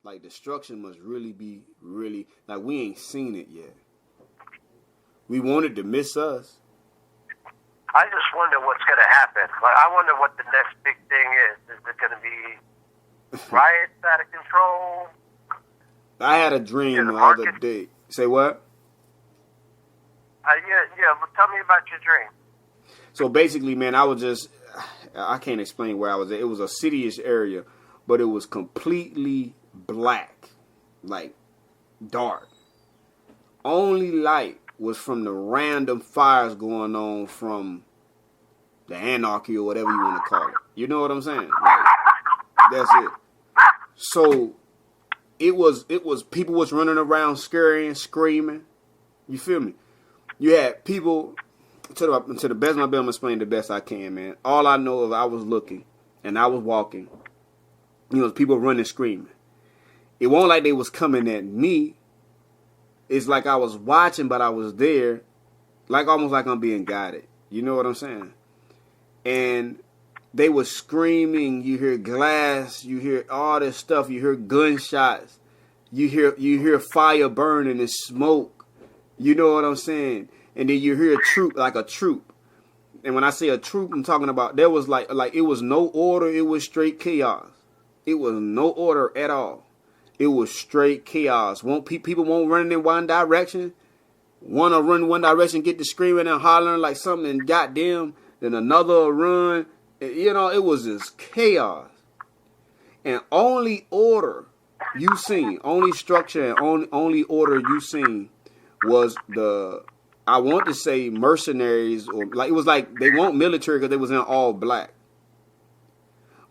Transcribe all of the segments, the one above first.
Like, destruction must really be like, we ain't seen it yet. We wanted to miss us. I just wonder what's going to happen. Like, I wonder what the next big thing is. Is it going to be riots out of control? I had a dream the other day. Say what? Yeah. But tell me about your dream. So basically, man, I can't explain where I was at. It was a city-ish area, but it was completely black, like dark. Only light was from the random fires going on from the Anarchy or whatever you want to call it. You know what I'm saying? Like, that's it. So it was people was running around scurrying, screaming. You feel me? You had people, to the best of my ability, I'm explaining the best I can, man. All I know is I was looking and I was walking. People running, screaming. It wasn't like they was coming at me. It's like I was watching, but I was there, like almost like I'm being guided. You know what I'm saying? And they were screaming. You hear glass. You hear all this stuff. You hear gunshots. You hear fire burning and smoke. You know what I'm saying? And then you hear a troop. And when I say a troop, I'm talking about there was like it was no order. It was straight chaos. It was no order at all. It was straight chaos. People won't run in one direction. One will run one direction, get to screaming and hollering like something, and goddamn, then another will run. It was just chaos. And only order you seen, only structure and only order you seen was I want to say mercenaries, or like it was like they weren't military because they was in all black.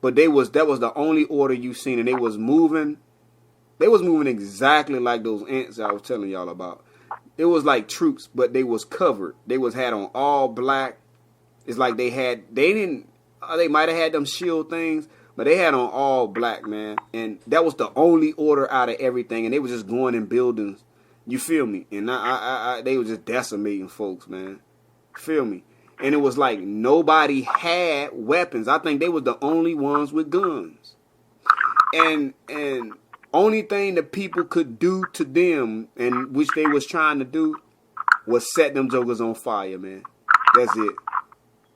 But that was the only order you seen, and they was moving. They was moving exactly like those ants I was telling y'all about. It was like troops, but they was covered. They had on all black. It's like they might have had them shield things, but they had on all black, man. And that was the only order out of everything. And they was just going in buildings. You feel me? And they were just decimating folks, man. Feel me? And it was like nobody had weapons. I think they was the only ones with guns. And only thing that people could do to them, and which they was trying to do, was set them jokers on fire, man. That's it.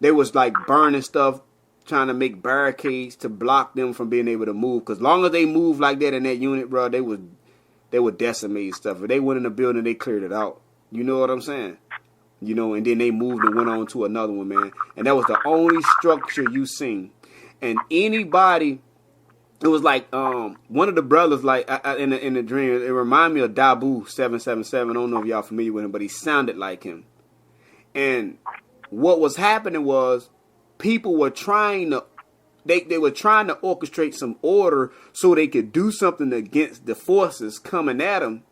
They was like burning stuff, trying to make barricades to block them from being able to move. Because long as they moved like that in that unit, bro, they would decimate stuff. If they went in the building, they cleared it out. You know what I'm saying? And then they moved and went on to another one, man. And that was the only structure you seen. And anybody... It was like one of the brothers, like in the dream. It reminded me of Dabu 777. I don't know if y'all familiar with him, but he sounded like him. And what was happening was people were trying to they were trying to orchestrate some order so they could do something against the forces coming at them.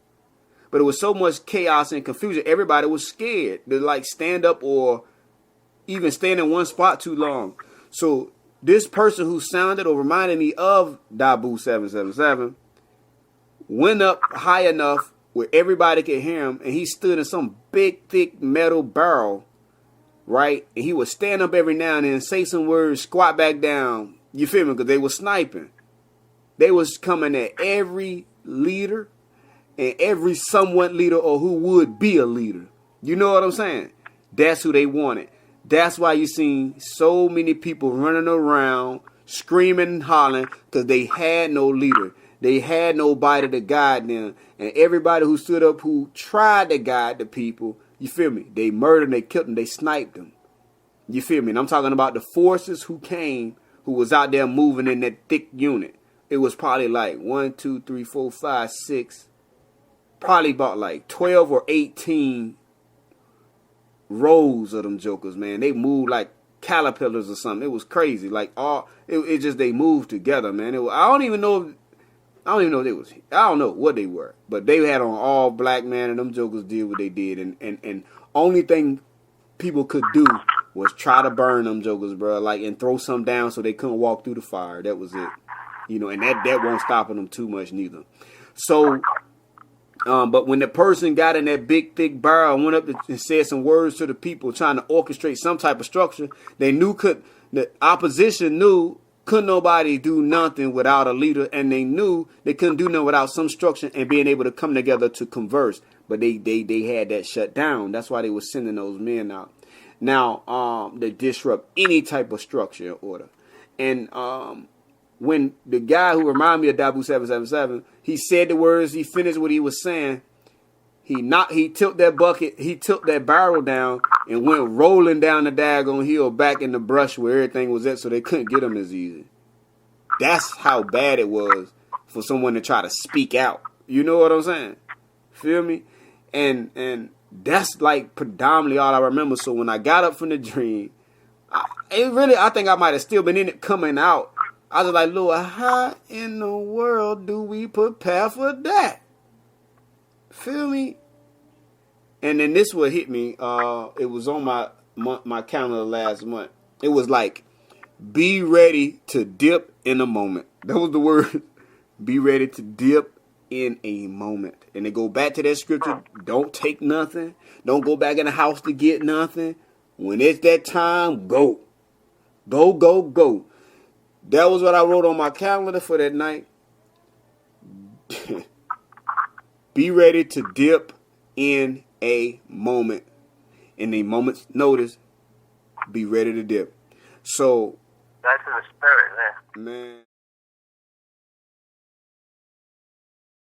But it was so much chaos and confusion. Everybody was scared to like stand up or even stand in one spot too long. So this person who sounded or reminded me of Dabu 777 went up high enough where everybody could hear him, and he stood in some big, thick metal barrel, right? And he would stand up every now and then, say some words, squat back down. You feel me? Because they were sniping. They was coming at every leader and every somewhat leader or who would be a leader. You know what I'm saying? That's who they wanted. That's why you seen so many people running around, screaming and hollering, because they had no leader. They had nobody to guide them. And everybody who stood up who tried to guide the people, you feel me? They murdered them, they killed them, they sniped them. You feel me? And I'm talking about the forces who came, who was out there moving in that thick unit. It was probably like 1, 2, 3, 4, 5, 6, probably about like 12 or 18 rows of them jokers, man. They moved like caterpillars or something. It was crazy. Like it just they moved together, man. I don't even know what they were, but they had on all black, man, and them jokers did what they did, and only thing people could do was try to burn them jokers, bro, like, and throw some down so they couldn't walk through the fire. That was it, and that won't stop them too much neither. So but when the person got in that big, thick barrel and went up and said some words to the people trying to orchestrate some type of structure, they knew the opposition knew couldn't nobody do nothing without a leader, and they knew they couldn't do nothing without some structure and being able to come together to converse. But they had that shut down. That's why they were sending those men out. Now, they disrupt any type of structure and order. And when the guy who reminded me of Dabu 777, he said the words, he finished what he was saying. He tilt that bucket, he tilt that barrel down and went rolling down the daggone hill back in the brush where everything was at, so they couldn't get him as easy. That's how bad it was for someone to try to speak out. You know what I'm saying? Feel me? And that's like predominantly all I remember. So when I got up from the dream, I think I might have still been in it coming out. I was like, Lord, how in the world do we prepare for that? Feel me? And then this what hit me. It was on my calendar last month. It was like, be ready to dip in a moment. That was the word. Be ready to dip in a moment. And they go back to that scripture. Don't take nothing. Don't go back in the house to get nothing. When it's that time, go. Go, go, go. That was what I wrote on my calendar for that night. Be ready to dip in a moment. In a moment's notice, be ready to dip. So that's in the spirit, man. Man.